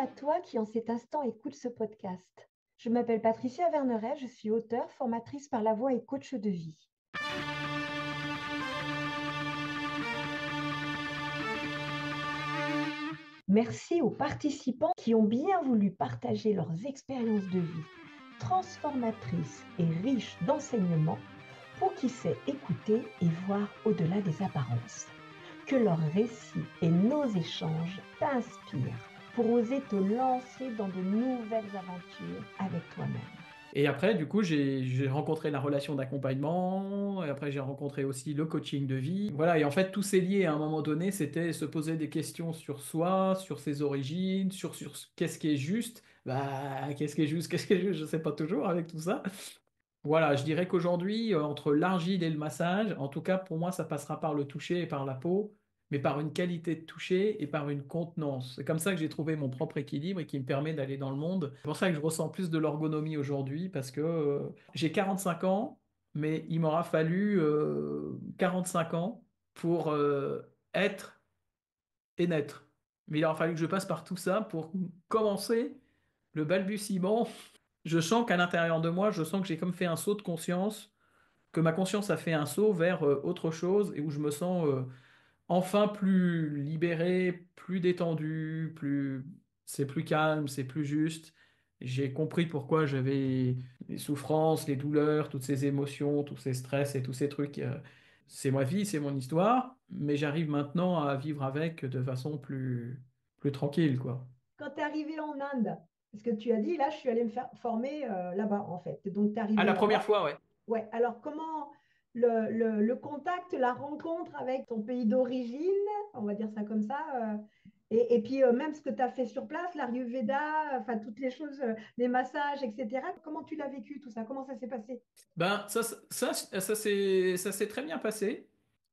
à toi qui en cet instant écoute ce podcast. Je m'appelle Patricia Verneret, je suis auteure, formatrice par la voix et coach de vie. Merci aux participants qui ont bien voulu partager leurs expériences de vie transformatrices et riches d'enseignements pour qui sait écouter et voir au-delà des apparences. Que leurs récits et nos échanges t'inspirent pour oser te lancer dans de nouvelles aventures avec toi-même. Et après, du coup, j'ai rencontré la relation d'accompagnement, et après j'ai rencontré aussi le coaching de vie. Voilà, et en fait, tout s'est lié à un moment donné, c'était se poser des questions sur soi, sur ses origines, sur qu'est-ce qui est juste. Bah, qu'est-ce qui est juste, je sais pas toujours avec tout ça. Voilà, je dirais qu'aujourd'hui, entre l'argile et le massage, en tout cas pour moi, ça passera par le toucher et par la peau, mais par une qualité de toucher et par une contenance. C'est comme ça que j'ai trouvé mon propre équilibre et qui me permet d'aller dans le monde. C'est pour ça que je ressens plus de l'ergonomie aujourd'hui, parce que j'ai 45 ans, mais il m'aura fallu 45 ans pour être et naître. Mais il aura fallu que je passe par tout ça pour commencer le balbutiement. Je sens qu'à l'intérieur de moi, je sens que j'ai comme fait un saut de conscience, que ma conscience a fait un saut vers autre chose et où je me sens enfin plus libéré, plus détendu, c'est plus calme, c'est plus juste. J'ai compris pourquoi j'avais les souffrances, les douleurs, toutes ces émotions, tous ces stress et tous ces trucs. C'est ma vie, c'est mon histoire, mais j'arrive maintenant à vivre avec de façon plus tranquille, quoi. Quand tu es arrivé en Inde, parce que tu as dit, là, je suis allée me faire former là-bas, en fait. Donc, tu es À arrivé la là-bas. première fois, ouais. Ouais, alors comment le contact, la rencontre avec ton pays d'origine, on va dire ça comme ça, et puis même ce que tu as fait sur place, l'Ayurveda, enfin toutes les choses, les massages, etc. Comment tu l'as vécu tout ça? Comment ça s'est passé? Ben, ça s'est très bien passé.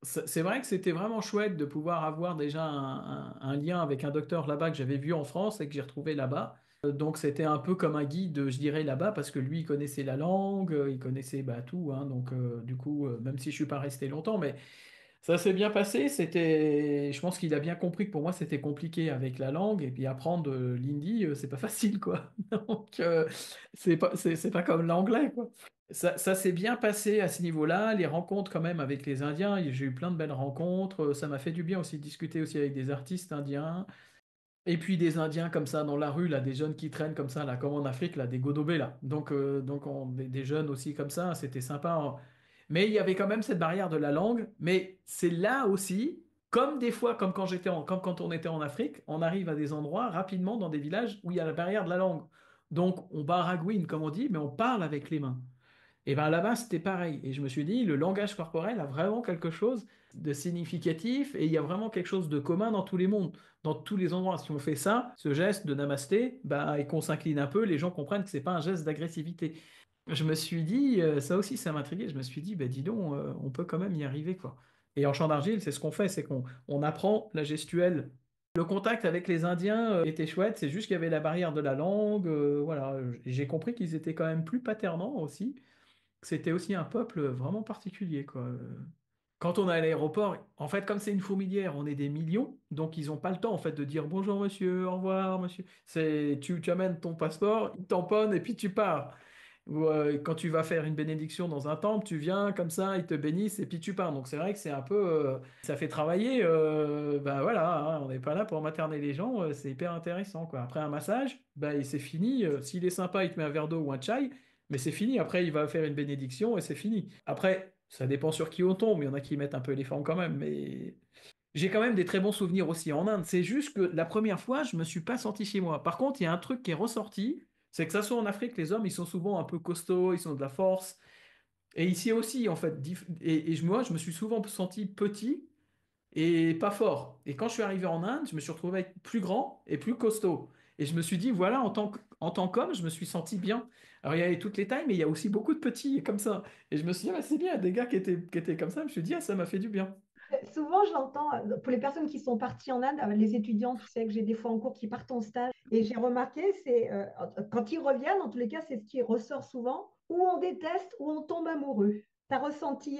C'est vrai que c'était vraiment chouette de pouvoir avoir déjà un lien avec un docteur là-bas que j'avais vu en France et que j'ai retrouvé là-bas. Donc c'était un peu comme un guide, je dirais, là-bas, parce que lui, il connaissait la langue, il connaissait bah, tout. Hein. Donc du coup, même si je suis pas resté longtemps, mais ça s'est bien passé. Je pense qu'il a bien compris que pour moi c'était compliqué avec la langue et puis apprendre l'hindi, c'est pas facile quoi. Donc c'est pas comme l'anglais quoi. Ça s'est bien passé à ce niveau-là. Les rencontres quand même avec les Indiens, j'ai eu plein de belles rencontres. Ça m'a fait du bien aussi de discuter aussi avec des artistes indiens. Et puis des Indiens comme ça dans la rue, là, des jeunes qui traînent comme ça, là, comme en Afrique, là, des godobés, là. Des jeunes aussi comme ça, c'était sympa. Mais il y avait quand même cette barrière de la langue. Mais c'est là aussi, comme des fois, comme quand on était en Afrique, on arrive à des endroits rapidement dans des villages où il y a la barrière de la langue. Donc on baragouine, comme on dit, mais on parle avec les mains. Et bien là-bas, c'était pareil. Et je me suis dit, le langage corporel a vraiment quelque chose de significatif et il y a vraiment quelque chose de commun dans tous les mondes, dans tous les endroits. Si on fait ça, ce geste de namasté, bah, et qu'on s'incline un peu, les gens comprennent que c'est pas un geste d'agressivité. Je me suis dit, ça aussi, ça m'intriguait. Je me suis dit, bah, dis donc, on peut quand même y arriver, quoi. Et en chant d'argile, c'est ce qu'on fait, c'est qu'on apprend la gestuelle. Le contact avec les Indiens était chouette, c'est juste qu'il y avait la barrière de la langue. Voilà, j'ai compris qu'ils étaient quand même plus paternants aussi. C'était aussi un peuple vraiment particulier, quoi. Quand on est à l'aéroport, en fait, comme c'est une fourmilière, on est des millions, donc ils n'ont pas le temps, en fait, de dire bonjour monsieur, au revoir monsieur. Tu amènes ton passeport, ils tamponnent et puis tu pars. Ou quand tu vas faire une bénédiction dans un temple, tu viens comme ça, ils te bénissent et puis tu pars. Donc c'est vrai que c'est un peu, ça fait travailler. Ben voilà, hein, on n'est pas là pour materner les gens, c'est hyper intéressant, quoi. Après un massage, ben c'est fini. S'il est sympa, il te met un verre d'eau ou un chai, mais c'est fini. Après, il va faire une bénédiction et c'est fini. Après, ça dépend sur qui on tombe. Il y en a qui mettent un peu les formes quand même, mais j'ai quand même des très bons souvenirs aussi en Inde. C'est juste que la première fois, je me suis pas senti chez moi. Par contre, il y a un truc qui est ressorti, c'est que ça soit en Afrique, les hommes, ils sont souvent un peu costauds, ils ont de la force. Et ici aussi, en fait, moi, je me suis souvent senti petit et pas fort. Et quand je suis arrivé en Inde, je me suis retrouvé plus grand et plus costaud. Et je me suis dit, voilà, en tant qu'homme, je me suis senti bien. Alors, il y avait toutes les tailles, mais il y a aussi beaucoup de petits comme ça. Et je me suis dit, ah, bah, c'est bien, des gars qui étaient comme ça. Je me suis dit, ah, ça m'a fait du bien. Souvent, j'entends, pour les personnes qui sont parties en Inde, les étudiants, tu sais que j'ai des fois en cours qui partent en stage, et j'ai remarqué, c'est quand ils reviennent, en tous les cas, c'est ce qui ressort souvent, ou on déteste, ou on tombe amoureux. Tu as ressenti,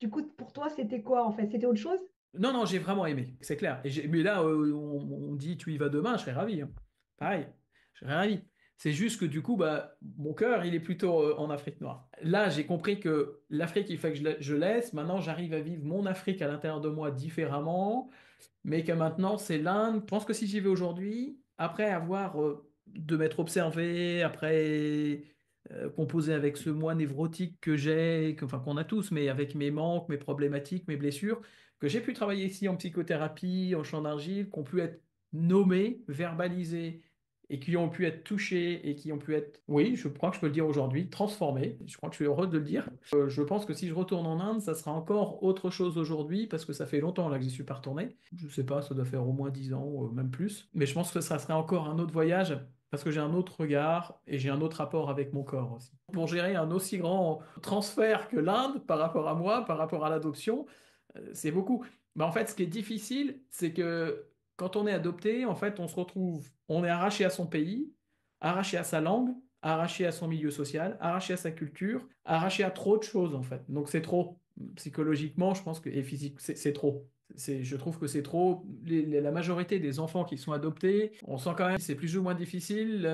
du coup, pour toi, c'était quoi en fait? C'était autre chose? Non, non, j'ai vraiment aimé, c'est clair. Mais là, on dit tu y vas demain, je serais ravi. Hein. pareil, je serais ravi. C'est juste que du coup, bah, mon cœur, il est plutôt en Afrique noire. Là, j'ai compris que l'Afrique, il fait que je laisse. Maintenant, j'arrive à vivre mon Afrique à l'intérieur de moi différemment, mais que maintenant, c'est l'Inde. Je pense que si j'y vais aujourd'hui, après avoir de m'être observé, après composer avec ce moi névrotique que j'ai, enfin qu'on a tous, mais avec mes manques, mes problématiques, mes blessures, que j'ai pu travailler ici en psychothérapie, en champ d'argile, qui ont pu être nommés, verbalisés, et qui ont pu être touchés, et qui ont pu être, oui, je crois que je peux le dire aujourd'hui, transformés. Je crois que je suis heureux de le dire. Je pense que si je retourne en Inde, ça sera encore autre chose aujourd'hui, parce que ça fait longtemps là que j'y suis pas retourné. Je sais pas, ça doit faire au moins 10 ans, même plus. Mais je pense que ça serait encore un autre voyage, parce que j'ai un autre regard et j'ai un autre rapport avec mon corps aussi. Pour gérer un aussi grand transfert que l'Inde par rapport à moi, par rapport à l'adoption, c'est beaucoup. Mais en fait, ce qui est difficile, c'est que quand on est adopté, en fait, on se retrouve, on est arraché à son pays, arraché à sa langue, arraché à son milieu social, arraché à sa culture, arraché à trop de choses, en fait. Donc c'est trop. Psychologiquement, je pense que, et physique, c'est trop. Je trouve que c'est trop. La majorité des enfants qui sont adoptés, on sent quand même que c'est plus ou moins difficile.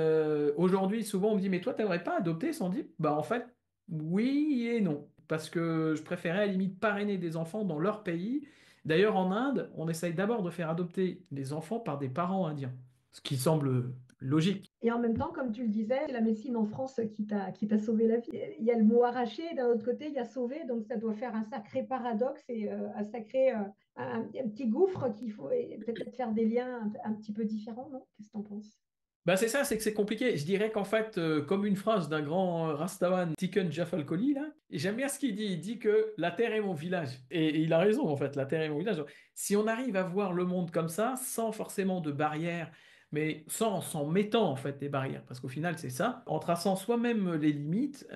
Aujourd'hui, souvent, on me dit, mais toi, t'aimerais pas adopter? Sans dire, bah en fait, oui et non. Parce que je préférais à la limite parrainer des enfants dans leur pays. D'ailleurs, en Inde, on essaye d'abord de faire adopter les enfants par des parents indiens, ce qui semble logique. Et en même temps, comme tu le disais, c'est la médecine en France qui t'a sauvé la vie. Il y a le mot arraché, et d'un autre côté, il y a sauvé, donc ça doit faire un sacré paradoxe et un sacré un petit gouffre qu'il faut peut-être faire des liens un petit peu différents, non? Qu'est-ce que tu en penses? Ben c'est ça, c'est que c'est compliqué. Je dirais qu'en fait, comme une phrase d'un grand Rastawan, Tiken Jafalkoli, là, et j'aime bien ce qu'il dit. Il dit que la Terre est mon village. Et il a raison, en fait, la Terre est mon village. Donc, si on arrive à voir le monde comme ça, sans forcément de barrières, mais s'en mettant, en fait, des barrières, parce qu'au final, c'est ça, en traçant soi-même les limites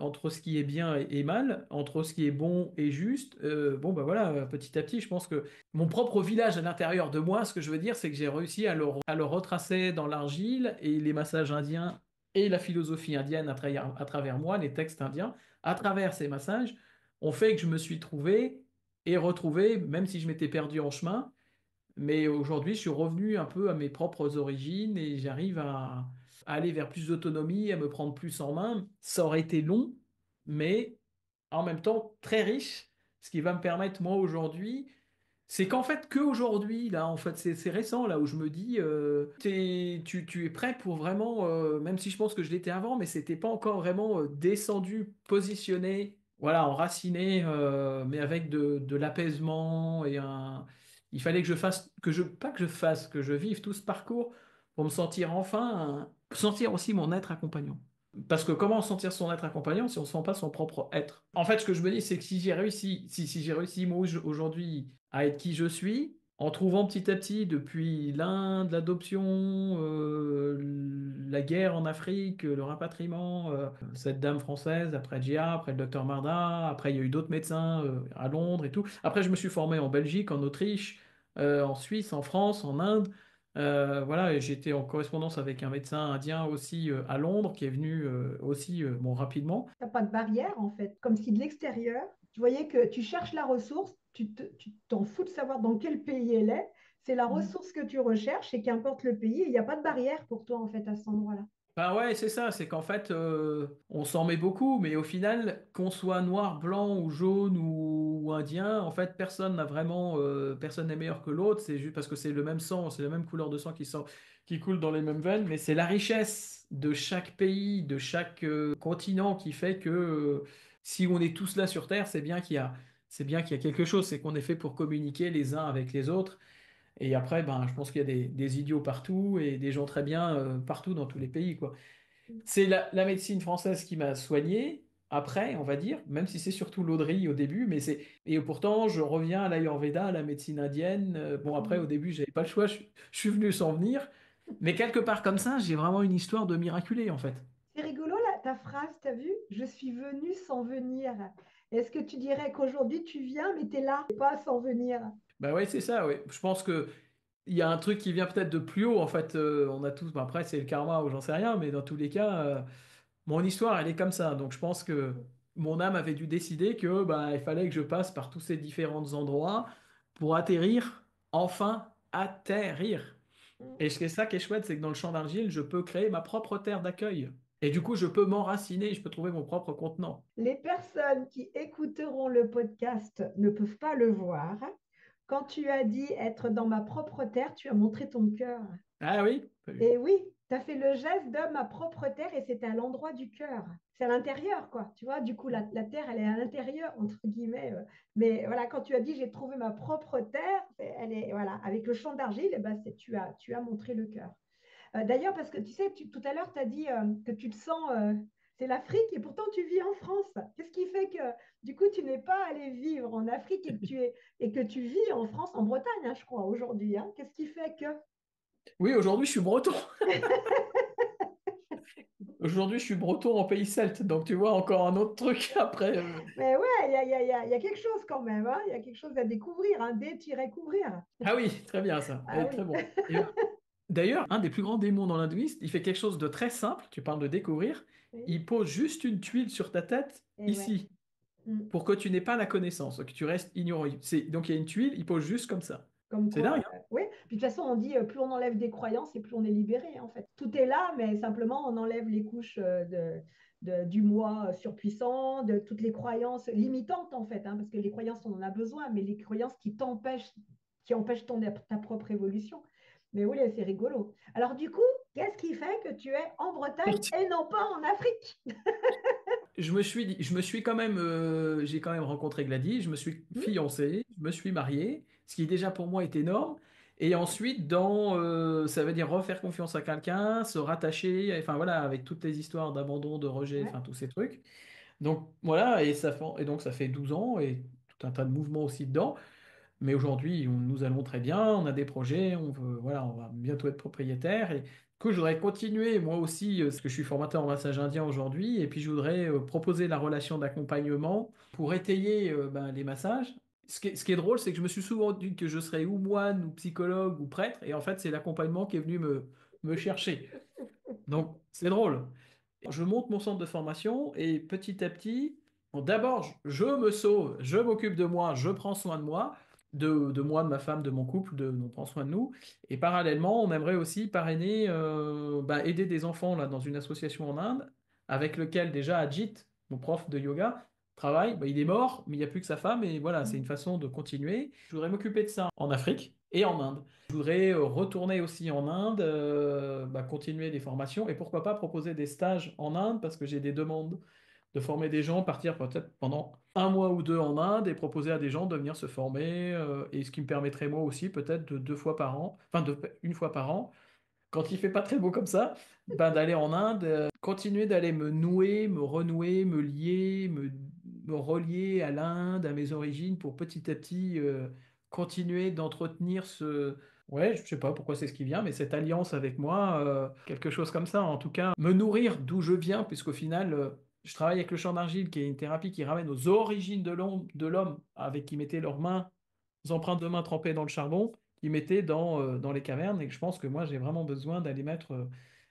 entre ce qui est bien et mal, entre ce qui est bon et juste, bon, ben voilà, petit à petit, je pense que mon propre village à l'intérieur de moi, ce que je veux dire, c'est que j'ai réussi à le retracer dans l'argile et les massages indiens et la philosophie indienne à travers moi, les textes indiens, à travers ces massages, ont fait que je me suis trouvé et retrouvé, même si je m'étais perdu en chemin. Mais aujourd'hui, je suis revenu un peu à mes propres origines et j'arrive à aller vers plus d'autonomie, à me prendre plus en main. Ça aurait été long, mais en même temps très riche, ce qui va me permettre, moi, aujourd'hui, c'est qu'en fait, qu'aujourd'hui, là, en fait, c'est récent, là, où je me dis, tu es prêt pour vraiment, même si je pense que je l'étais avant, mais c'était pas encore vraiment descendu, positionné, voilà, enraciné, mais avec de l'apaisement et un. Il fallait que je fasse, pas que je fasse, que je vive tout ce parcours pour me sentir enfin, sentir aussi mon être accompagnant. Parce que comment sentir son être accompagnant si on ne sent pas son propre être? En fait, ce que je me dis, c'est que si j'ai réussi, si j'ai réussi moi aujourd'hui à être qui je suis, en trouvant petit à petit depuis l'Inde, l'adoption, la guerre en Afrique, le rapatriement, cette dame française, après Gia, après le docteur Marda, après il y a eu d'autres médecins à Londres et tout. Après, je me suis formé en Belgique, en Autriche, en Suisse, en France, en Inde. Voilà, et j'étais en correspondance avec un médecin indien aussi à Londres qui est venu aussi bon, rapidement. T'as pas de barrière, en fait. Comme si de l'extérieur, tu voyais que tu cherches la ressource, tu t'en fous de savoir dans quel pays elle est. C'est la ressource que tu recherches et qu'importe le pays, il n'y a pas de barrière pour toi, en fait, à cet endroit-là. Bah ouais, c'est ça, c'est qu'en fait, on s'en met beaucoup, mais au final, qu'on soit noir, blanc ou jaune ou indien, en fait, personne n'a vraiment, personne n'est meilleur que l'autre, c'est juste parce que c'est le même sang, c'est la même couleur de sang qui coule dans les mêmes veines, mais c'est la richesse de chaque pays, de chaque continent qui fait que si on est tous là sur Terre, c'est bien qu'il y a quelque chose, c'est qu'on est fait pour communiquer les uns avec les autres. Et après, ben, je pense qu'il y a des idiots partout et des gens très bien partout dans tous les pays, quoi. C'est la médecine française qui m'a soigné, après, on va dire, même si c'est surtout l'auderie au début, mais c'est. Et pourtant, je reviens à l'Ayurveda, à la médecine indienne. Bon, après, au début, j'avais pas le choix, je suis venu sans venir. Mais quelque part comme ça, j'ai vraiment une histoire de miraculé, en fait. C'est rigolo, là, ta phrase, t'as vu? Je suis venue sans venir. Est-ce que tu dirais qu'aujourd'hui, tu viens, mais tu es là, pas sans venir? Bah ouais, c'est ça, ouais. Je pense que il y a un truc qui vient peut-être de plus haut, en fait. On a tous. Bah, après, c'est le karma ou j'en sais rien, mais dans tous les cas. Mon histoire, elle est comme ça. Donc, je pense que mon âme avait dû décider que bah, il fallait que je passe par tous ces différents endroits pour atterrir, enfin atterrir. Et c'est ça qui est chouette, c'est que dans le champ d'argile, je peux créer ma propre terre d'accueil. Et du coup, je peux m'enraciner, je peux trouver mon propre contenant. Les personnes qui écouteront le podcast ne peuvent pas le voir. Quand tu as dit être dans ma propre terre, tu as montré ton cœur. Ah oui? Et oui, tu as fait le geste de ma propre terre et c'était à l'endroit du cœur. C'est à l'intérieur, quoi. Tu vois, du coup, la terre, elle est à l'intérieur, entre guillemets. Mais voilà, quand tu as dit j'ai trouvé ma propre terre, elle est, voilà, avec le champ d'argile, eh ben, tu as montré le cœur. D'ailleurs, parce que tu sais, tout à l'heure, tu as dit que tu te sens, c'est l'Afrique et pourtant tu vis en France. Qu'est-ce qui fait que du coup, tu n'es pas allé vivre en Afrique et que tu vis en France, en Bretagne, hein, je crois, aujourd'hui, hein. Qu'est-ce qui fait que... Oui, aujourd'hui, je suis breton. Aujourd'hui, je suis breton en pays celte. Donc, tu vois, encore un autre truc après. Mais ouais, il y a quelque chose quand même, hein. Il y a quelque chose à découvrir, un dé-couvrir. Ah oui, très bien ça. Ah Oui, très oui. bon. Et d'ailleurs, un des plus grands démons dans l'hindouisme, il fait quelque chose de très simple. Tu parles de découvrir. Oui, Il pose juste une tuile sur ta tête, et ouais. ici, Mm. pour que tu n'aies pas la connaissance, que tu restes ignorant. Donc, il y a une tuile, il pose juste comme ça. Comme C'est quoi, dingue, hein? oui. Puis de toute façon, on dit plus on enlève des croyances et plus on est libéré, en fait. Tout est là, mais simplement on enlève les couches du moi surpuissant, de toutes les croyances limitantes, en fait, hein, parce que les croyances, on en a besoin, mais les croyances qui empêchent ta propre évolution. Mais oui, c'est rigolo. Alors du coup, qu'est-ce qui fait que tu es en Bretagne et non pas en Afrique? Je me suis quand même, j'ai quand même rencontré Gladys, je me suis Hmm. fiancé, je me suis marié, ce qui déjà pour moi est énorme. Et ensuite, ça veut dire refaire confiance à quelqu'un, se rattacher, enfin voilà, avec toutes les histoires d'abandon, de rejet, Ouais. enfin tous ces trucs. Donc voilà, et donc ça fait 12 ans et tout un tas de mouvements aussi dedans. Mais aujourd'hui, nous allons très bien, on a des projets, voilà, on va bientôt être propriétaire. Et que je voudrais continuer, moi aussi, parce que je suis formateur en massage indien aujourd'hui, et puis je voudrais proposer la relation d'accompagnement pour étayer ben, les massages. Ce qui est drôle, c'est que je me suis souvent dit que je serais ou moine, ou psychologue, ou prêtre, et en fait, c'est l'accompagnement qui est venu me chercher. Donc, c'est drôle. Je monte mon centre de formation et petit à petit, bon, d'abord, je me sauve, je m'occupe de moi, je prends soin de moi, de moi, de ma femme, de mon couple, on prend soin de nous. Et parallèlement, on aimerait aussi parrainer, bah, aider des enfants là, dans une association en Inde, avec lequel déjà Ajit, mon prof de yoga, travaille. Bah, il est mort, mais il n'y a plus que sa femme, et voilà, c'est une façon de continuer. Je voudrais m'occuper de ça en Afrique et en Inde. Je voudrais retourner aussi en Inde, bah, continuer les formations et pourquoi pas proposer des stages en Inde parce que j'ai des demandes de former des gens, partir peut-être pendant un mois ou deux en Inde et proposer à des gens de venir se former et ce qui me permettrait moi aussi peut-être de 2 fois par an, enfin de 1 fois par an, quand il fait pas très beau comme ça, ben, d'aller en Inde, continuer d'aller me nouer, me renouer, me lier, me relier à l'Inde, à mes origines, pour petit à petit continuer d'entretenir ouais, je sais pas pourquoi c'est ce qui vient, mais cette alliance avec moi, quelque chose comme ça, en tout cas, me nourrir d'où je viens, puisqu'au final, je travaille avec le champ d'argile, qui est une thérapie qui ramène aux origines de l'homme, avec qui mettaient leurs mains, les empreintes de mains trempées dans le charbon qu'ils mettaient dans les cavernes. Et que je pense que moi, j'ai vraiment besoin d'aller mettre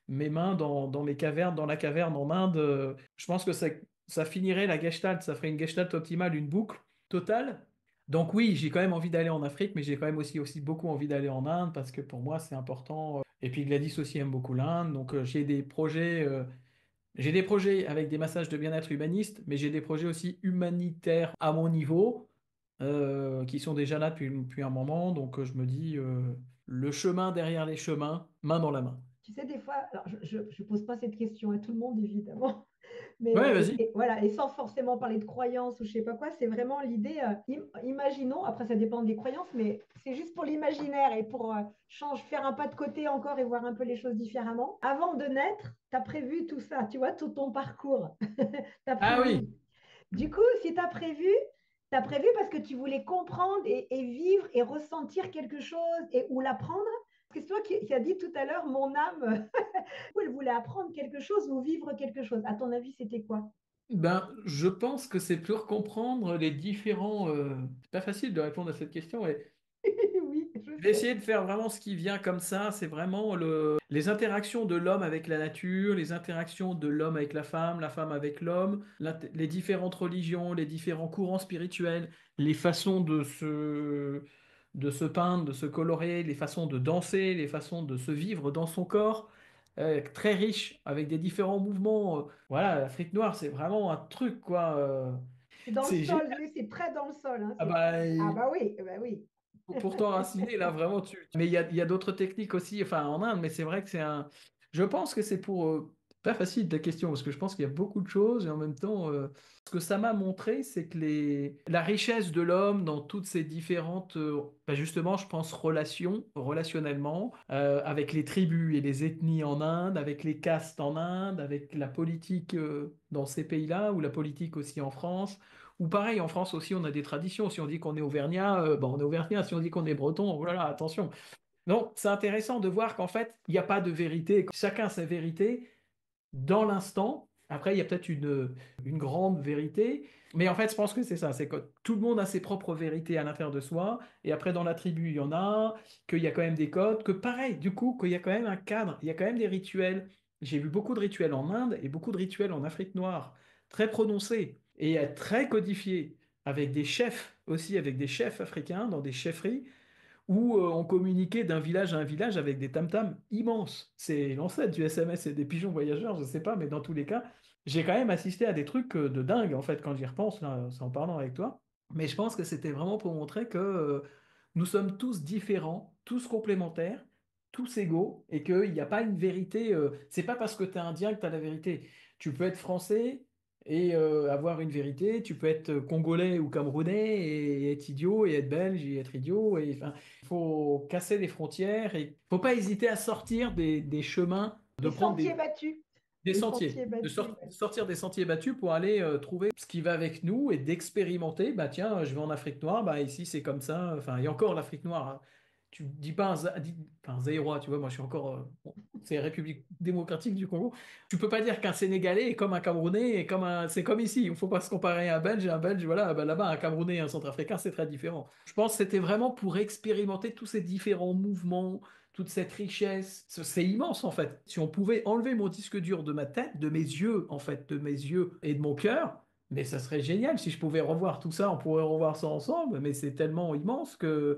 mes mains dans mes cavernes, dans la caverne en Inde. Je pense que ça finirait la gestalt, ça ferait une gestalt optimale, une boucle totale. Donc oui, j'ai quand même envie d'aller en Afrique, mais j'ai quand même aussi beaucoup envie d'aller en Inde parce que pour moi, c'est important. Et puis Gladys aussi aime beaucoup l'Inde. Donc j'ai des projets avec des massages de bien-être humaniste, mais j'ai des projets aussi humanitaires à mon niveau, qui sont déjà là depuis un moment. Donc je me dis, le chemin derrière les chemins, main dans la main. Tu sais, des fois, alors je pose pas cette question à tout le monde, évidemment. Mais Ouais, vas-y. voilà, et sans forcément parler de croyances ou je sais pas quoi, c'est vraiment l'idée, imaginons, après ça dépend des croyances, mais c'est juste pour l'imaginaire et pour faire un pas de côté encore et voir un peu les choses différemment. Avant de naître, tu as prévu tout ça, tu vois, tout ton parcours. Tu as Ah prévu. oui, Du coup, si tu as prévu parce que tu voulais comprendre et vivre et ressentir quelque chose ou l'apprendre. Parce que c'est toi qui as dit tout à l'heure, mon âme, elle voulait apprendre quelque chose ou vivre quelque chose. À ton avis, c'était quoi? ben, je pense que c'est pour comprendre les différents. C'est pas facile de répondre à cette question. Oui, je Je vais sais. essayer de faire vraiment ce qui vient comme ça. C'est vraiment les interactions de l'homme avec la nature, les interactions de l'homme avec la femme avec l'homme, les différentes religions, les différents courants spirituels, les façons de se peindre, de se colorer, les façons de danser, les façons de se vivre dans son corps, très riche, avec des différents mouvements. Voilà, l'Afrique noire, c'est vraiment un truc, quoi. C'est dans le C'est sol, génial. oui, c'est près dans le sol. Hein, Ah bah, ah bah oui. pour t'enraciner, là, vraiment, Mais il y a d'autres techniques aussi, enfin, en Inde, mais c'est vrai que c'est un. Je pense que c'est pour. Pas facile ta question, parce que je pense qu'il y a beaucoup de choses, et en même temps, ce que ça m'a montré, c'est que la richesse de l'homme dans toutes ces différentes. Bah, justement, je pense, relationnellement, avec les tribus et les ethnies en Inde, avec les castes en Inde, avec la politique dans ces pays-là, ou la politique aussi en France. Ou pareil, en France aussi, on a des traditions. Si on dit qu'on est auvergnat, bon, on est auvergnat. Si on dit qu'on est breton, oh là là, attention. Donc, c'est intéressant de voir qu'en fait, il n'y a pas de vérité. Chacun a sa vérité dans l'instant. Après, il y a peut-être une grande vérité. Mais en fait, je pense que c'est ça. C'est que tout le monde a ses propres vérités à l'intérieur de soi. Et après, dans la tribu, il y en a. Qu'il y a quand même des codes. Que pareil, du coup, qu'il y a quand même un cadre. Il y a quand même des rituels. J'ai vu beaucoup de rituels en Inde et beaucoup de rituels en Afrique noire. Très prononcés et très codifiés. Avec des chefs aussi, avec des chefs africains dans des chefferies où on communiquait d'un village à un village avec des tam-tams immenses. C'est l'ancêtre du SMS et des pigeons voyageurs, je ne sais pas, mais dans tous les cas, j'ai quand même assisté à des trucs de dingue, en fait, quand j'y repense, là, c'est en parlant avec toi. Mais je pense que c'était vraiment pour montrer que nous sommes tous différents, tous complémentaires, tous égaux, et qu'il n'y a pas une vérité. C'est pas parce que tu es indien que tu as la vérité. Tu peux être français et avoir une vérité, tu peux être congolais ou camerounais et être idiot, et être belge et être idiot. Et, enfin, il faut casser les frontières et il ne faut pas hésiter à sortir des chemins, de Les prendre sentiers battus. des Les sentiers, sentiers battus, ouais. sortir des sentiers battus pour aller trouver ce qui va avec nous et d'expérimenter. Bah tiens, je vais en Afrique noire, bah ici c'est comme ça. Enfin, et encore l'Afrique noire, hein. Tu dis pas un Zaïrois, tu vois, moi je suis encore. Bon, c'est la République démocratique du Congo. Tu peux pas dire qu'un Sénégalais est comme un Camerounais et comme un. C'est comme ici. Il ne faut pas se comparer à un Belge et un Belge, voilà, bah, là-bas un Camerounais et un Centrafricain, c'est très différent. Je pense que c'était vraiment pour expérimenter tous ces différents mouvements, toute cette richesse. C'est immense en fait. Si on pouvait enlever mon disque dur de ma tête, de mes yeux en fait, de mes yeux et de mon cœur, mais ça serait génial. Si je pouvais revoir tout ça, on pourrait revoir ça ensemble, mais c'est tellement immense que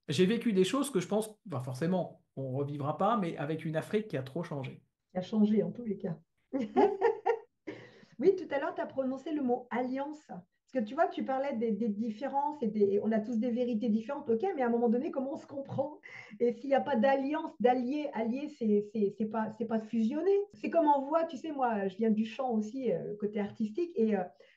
j'ai vécu des choses que je pense, enfin forcément, on revivra pas, mais avec une Afrique qui a trop changé. Qui a changé en tous les cas. Hmm. Oui, tout à l'heure, tu as prononcé le mot alliance. Parce que tu vois, tu parlais des différences et on a tous des vérités différentes, ok, mais à un moment donné, comment on se comprend? Et s'il n'y a pas d'alliance, d'alliés, alliés, c'est pas fusionner. C'est comme on voit, tu sais, moi, je viens du chant aussi, côté artistique, et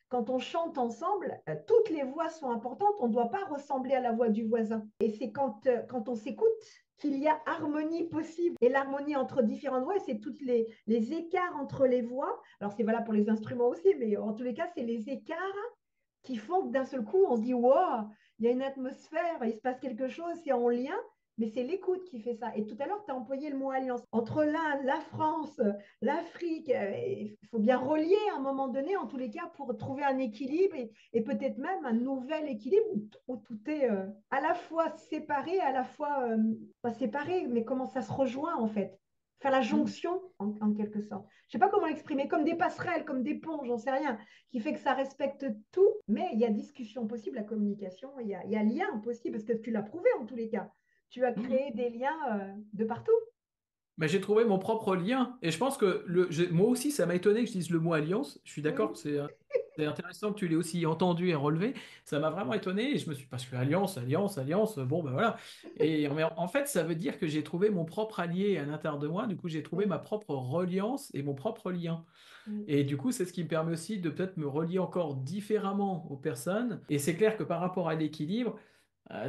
quand on chante ensemble, toutes les voix sont importantes, on ne doit pas ressembler à la voix du voisin. Et c'est quand on s'écoute qu'il y a harmonie possible. Et l'harmonie entre différentes voix, c'est tous les écarts entre les voix. Alors, c'est valable pour les instruments aussi, mais en tous les cas, c'est les écarts qui font que d'un seul coup, on se dit, wow, il y a une atmosphère, il se passe quelque chose, c'est en lien, mais c'est l'écoute qui fait ça. Et tout à l'heure, tu as employé le mot alliance. Entre l'Inde, la France, l'Afrique, il faut bien relier à un moment donné, en tous les cas, pour trouver un équilibre et peut-être même un nouvel équilibre où tout est à la fois séparé, à la fois pas séparé, mais comment ça se rejoint en fait. Faire la Hmm. jonction en quelque sorte. Je ne sais pas comment l'exprimer, comme des passerelles, comme des ponts, j'en sais rien, qui fait que ça respecte tout, mais il y a discussion possible, la communication, il y a lien possible, parce que tu l'as prouvé en tous les cas. Tu as Hmm. créé des liens de partout. Mais j'ai trouvé mon propre lien. Et je pense que moi aussi, ça m'a étonné que je dise le mot alliance. Je suis d'accord que Mhm. c'est intéressant que tu l'aies aussi entendu et relevé. Ça m'a vraiment étonné. Et je me suis parce que alliance, alliance, alliance, bon, ben voilà. Et en fait, ça veut dire que j'ai trouvé mon propre allié à l'intérieur de moi. Du coup, j'ai trouvé ma Oui, propre reliance et mon propre lien. oui. Et du coup, c'est ce qui me permet aussi de peut-être me relier encore différemment aux personnes. Et c'est clair que par rapport à l'équilibre,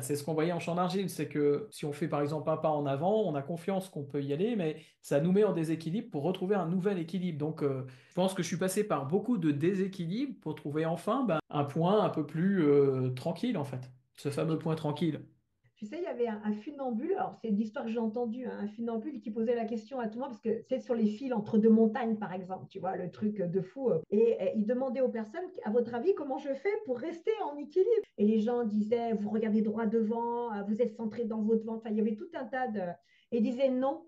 c'est ce qu'on voyait en champ d'argile, c'est que si on fait par exemple un pas en avant, on a confiance qu'on peut y aller, mais ça nous met en déséquilibre pour retrouver un nouvel équilibre. Donc je pense que je suis passé par beaucoup de déséquilibres pour trouver enfin un point un peu plus tranquille en fait, ce fameux point tranquille. Tu sais, il y avait un funambule, alors c'est une histoire que j'ai entendue, hein, un funambule qui posait la question à tout le monde, parce que c'est sur les fils entre deux montagnes, par exemple, tu vois, le truc de fou. Et il demandait aux personnes, à votre avis, comment je fais pour rester en équilibre? Et les gens disaient, vous regardez droit devant, vous êtes centré dans votre ventre. Enfin, il y avait tout un tas de... Et ils disaient, non,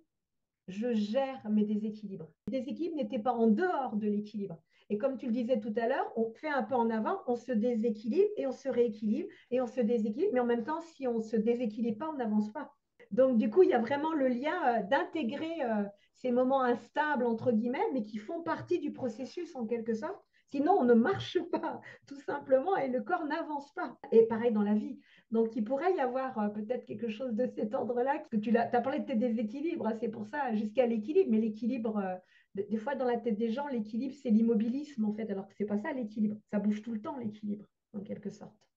je gère mes déséquilibres. Les déséquilibres n'étaient pas en dehors de l'équilibre. Et comme tu le disais tout à l'heure, on fait un pas en avant, on se déséquilibre et on se rééquilibre et on se déséquilibre. Mais en même temps, si on ne se déséquilibre pas, on n'avance pas. Donc, du coup, il y a vraiment le lien d'intégrer ces moments instables, entre guillemets, mais qui font partie du processus en quelque sorte. Sinon, on ne marche pas, tout simplement, et le corps n'avance pas. Et pareil dans la vie. Donc, il pourrait y avoir peut-être quelque chose de cet ordre-là, que tu as parlé de tes déséquilibres, hein, c'est pour ça, jusqu'à l'équilibre, mais l'équilibre, des fois, dans la tête des gens, l'équilibre, c'est l'immobilisme, en fait, alors que ce n'est pas ça, l'équilibre. Ça bouge tout le temps, l'équilibre, en quelque sorte.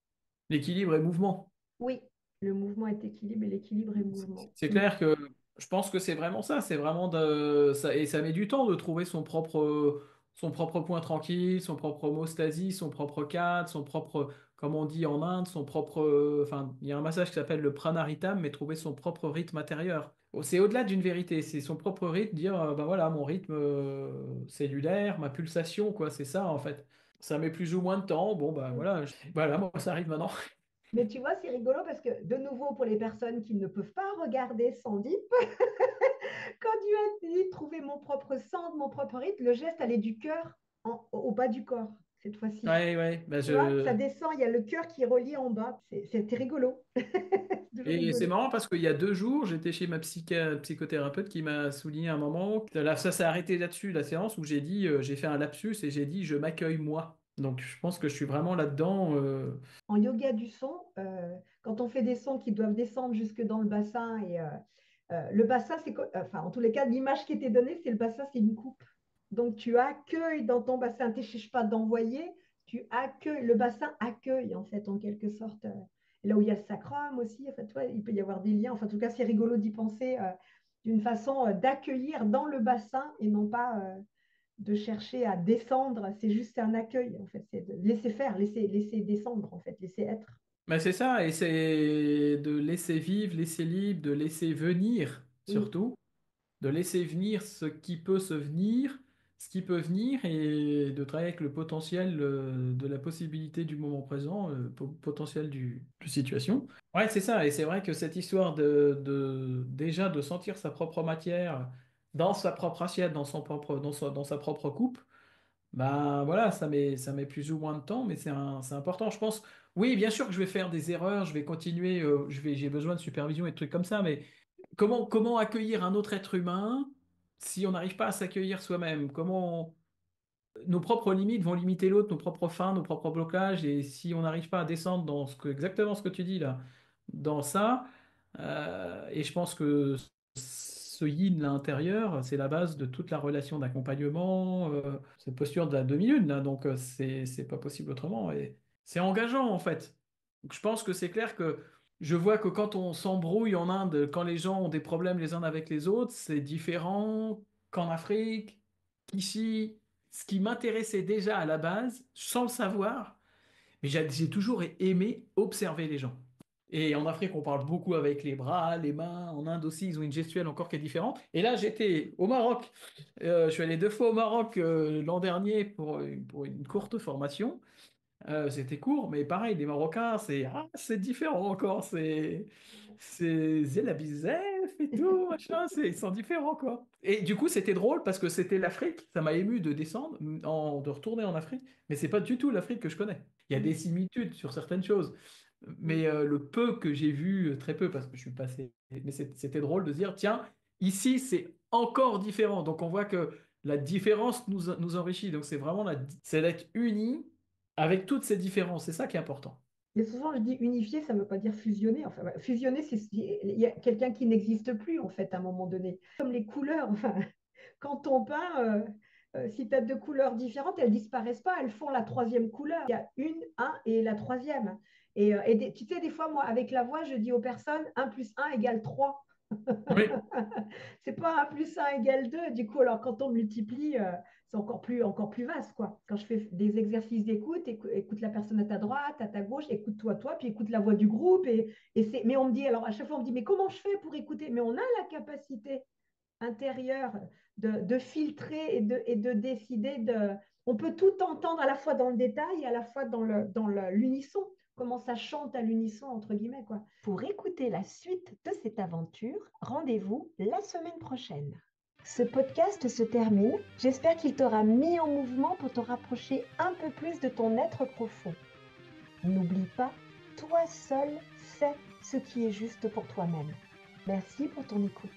L'équilibre et mouvement. Oui, le mouvement est équilibre et l'équilibre est mouvement. C'est Mm. clair que je pense que c'est vraiment ça. C'est vraiment ça, et ça met du temps de trouver son propre point tranquille, son propre homéostasie, son propre cadre, son propre, comme on dit en Inde, son propre. Enfin, il y a un massage qui s'appelle le pranaritam, mais trouver son propre rythme intérieur. C'est au-delà d'une vérité, c'est son propre rythme, dire, ben voilà, mon rythme cellulaire, ma pulsation, quoi, c'est ça en fait. Ça met plus ou moins de temps. Bon, ben voilà, voilà, moi ça arrive maintenant. Mais tu vois, c'est rigolo parce que, de nouveau, pour les personnes qui ne peuvent pas regarder Sandy, quand tu as dit trouver mon propre centre, mon propre rythme, le geste allait du cœur au bas du corps, cette fois-ci. Ouais, ouais, ben Tu vois, ça descend, il y a le cœur qui est relié en bas. C'était rigolo. Toujours Et c'est rigolo. marrant parce qu'il y a 2 jours, j'étais chez ma psychothérapeute qui m'a souligné un moment. Là, ça s'est arrêté là-dessus, la séance où j'ai dit, j'ai fait un lapsus et j'ai dit, je m'accueille moi. Donc je pense que je suis vraiment là-dedans. En yoga du son, quand on fait des sons qui doivent descendre jusque dans le bassin, et le bassin, enfin, en tous les cas, l'image qui était donnée, c'est le bassin, c'est une coupe. Donc, tu accueilles dans ton bassin, tu ne cherches pas d'envoyer, tu accueilles, le bassin accueille, en fait, en quelque sorte. Là où il y a le sacrum aussi, en fait, ouais, il peut y avoir des liens. Enfin, en tout cas, c'est rigolo d'y penser d'une façon d'accueillir dans le bassin et non pas de chercher à descendre. C'est juste un accueil, en fait. C'est de laisser faire, laisser descendre, en fait, laisser être. Mais c'est ça, et c'est de laisser vivre, laisser libre, de laisser venir Oui, surtout. De laisser venir ce qui peut venir, et de travailler avec le potentiel de la possibilité du moment présent, le potentiel de situation. Ouais, c'est ça, et c'est vrai que cette histoire déjà de sentir sa propre matière dans sa propre assiette, dans sa propre coupe, ben voilà, ça met plus ou moins de temps, mais c'est important. Je pense, oui, bien sûr que je vais faire des erreurs, je vais continuer, j'ai besoin de supervision et de trucs comme ça, mais comment accueillir un autre être humain si on n'arrive pas à s'accueillir soi-même? Nos propres limites vont limiter l'autre, nos propres fins, nos propres blocages, et si on n'arrive pas à descendre dans exactement ce que tu dis là, dans ça, et je pense que ce yin là intérieur, c'est la base de toute la relation d'accompagnement, cette posture de la demi-lune là, donc c'est pas possible autrement, et c'est engageant en fait. Donc, je pense que c'est clair que je vois que quand on s'embrouille en Inde, quand les gens ont des problèmes les uns avec les autres, c'est différent qu'en Afrique, qu'ici. Ce qui m'intéressait déjà à la base, sans le savoir, mais j'ai toujours aimé observer les gens. Et en Afrique, on parle beaucoup avec les bras, les mains. En Inde aussi, ils ont une gestuelle encore qui est différente. Et là, j'étais au Maroc. Je suis allé 2 fois au Maroc l'an dernier pour une courte formation. C'était court, mais pareil, les Marocains, c'est différent encore. C'est la bizef et tout, machin, ils sont différents, quoi. Et du coup, c'était drôle parce que c'était l'Afrique. Ça m'a ému de descendre, de retourner en Afrique, mais c'est pas du tout l'Afrique que je connais. Il y a des oui, similitudes sur certaines choses, oui. mais le peu que j'ai vu, très peu, parce que je suis passé. Mais c'était drôle de se dire, tiens, ici, c'est encore différent. Donc on voit que la différence nous enrichit. Donc c'est d'être unis avec toutes ces différences. C'est ça qui est important. Mais souvent, je dis unifier, ça ne veut pas dire fusionner. Enfin, ouais, fusionner, il y a quelqu'un qui n'existe plus, en fait, à un moment donné. Comme les couleurs, enfin, quand on peint, si tu as deux couleurs différentes, elles disparaissent pas, elles font la troisième couleur. Il y a une, un et la troisième. Tu sais, des fois, moi, avec la voix, je dis aux personnes, un plus un égale 3. Oui. C'est pas un plus un égale 2. Du coup, alors quand on multiplie, c'est encore plus vaste, quoi. Quand je fais des exercices d'écoute, écoute la personne à ta droite, à ta gauche, écoute-toi, toi, puis écoute la voix du groupe. Mais on me dit, alors à chaque fois, on me dit, mais comment je fais pour écouter? Mais on a la capacité intérieure de filtrer et de décider de. On peut tout entendre à la fois dans le détail et à la fois dans l'unisson. Comment ça chante à l'unisson, entre guillemets, quoi. Pour écouter la suite de cette aventure, rendez-vous la semaine prochaine. Ce podcast se termine. J'espère qu'il t'aura mis en mouvement pour te rapprocher un peu plus de ton être profond. N'oublie pas, toi seul sais ce qui est juste pour toi-même. Merci pour ton écoute.